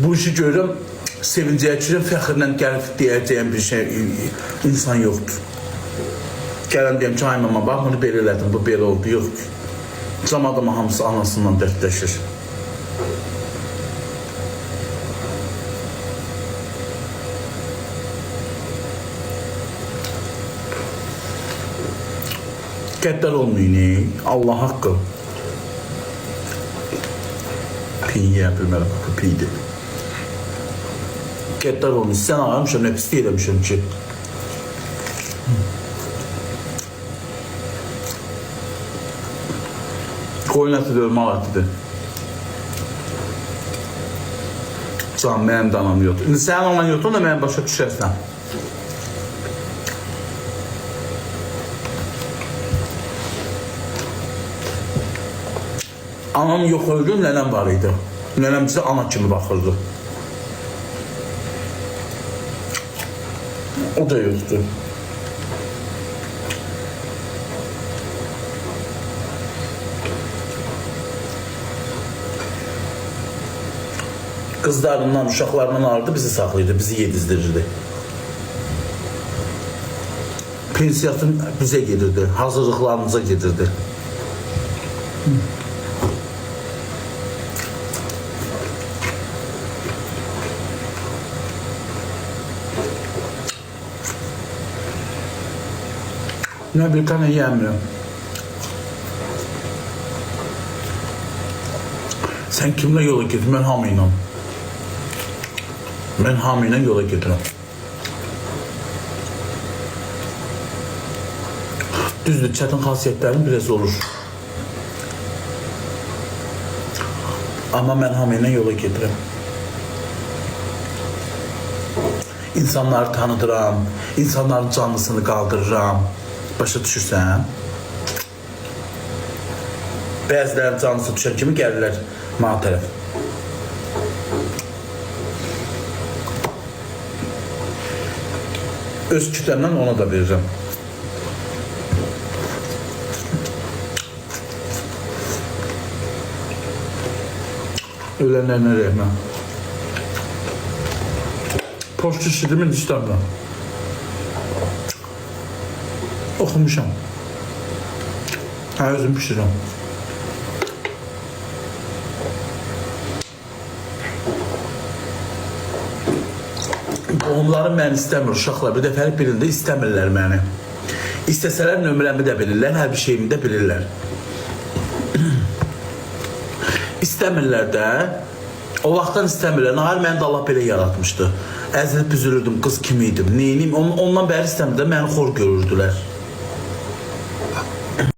Bu işi görürüm, sevincəyə düşürüm, fəxrlə gəlib deyəcəyim bir şey, insan yoxdur. Gələn deyəm ki, ay mama, bax, bunu belə elədim, bu belə oldu, yox ki. Cam adamı hamısı anasından dərdləşir. Qəddar olmayın, Allah haqqı. Piyə bilmərəm, bu piydir. Qəddar olmayın, sən ağamışam, nə pis deyirəmişəm ki. Qoyun ətidir, mal ətidir. Can, mənim də anam yoxdur. İndi sənin anan yoxdur, da mənim başa düşərsən. Anam yox öldü, nənəm var idi. Nənəm bizə ana kimi baxırdı. O da yoxdur. Qızlarından, uşaqlarından alırdı, bizi saxlayırdı, bizi yedizdirirdi. Pensiyatın bizə gedirdi, hazırlıqlarımıza gedirdi. Nə bir tane yiyəmirəm. Sən kimlə yola gedir? Mən hamı ilə. Mən hamı ilə yola gedirəm. Düzdür, çətin xasiyyətlərim biraz olur. Amma mən hamı ilə yola gedirəm. İnsanları tanıdıram, insanların canlısını qaldırıram. Başa düşürsən? Bəzilərin canlısı düşən kimi gəlirlər mənə tərəf. Öz kütləmdən ona da verirəm. Ölənlərinə rəhmə. Post işidir mi istəmirəm. Oxumuşam. Hə, özüm pişirəm. Qohumlarım məni istəmir, uşaqlar. Bir dəfəlik birində istəmirlər məni. İstəsələr nömrəmi də bilirlər, hər bir şeyimi də bilirlər. İstəmirlər də. O vaxtdan istəmirlər. Nahar məni də Allah belə yaratmışdı. Əzilib büzülürdüm, qız kimiydim, neynim. Ondan bəri istəmirlər, məni xor görürdülər.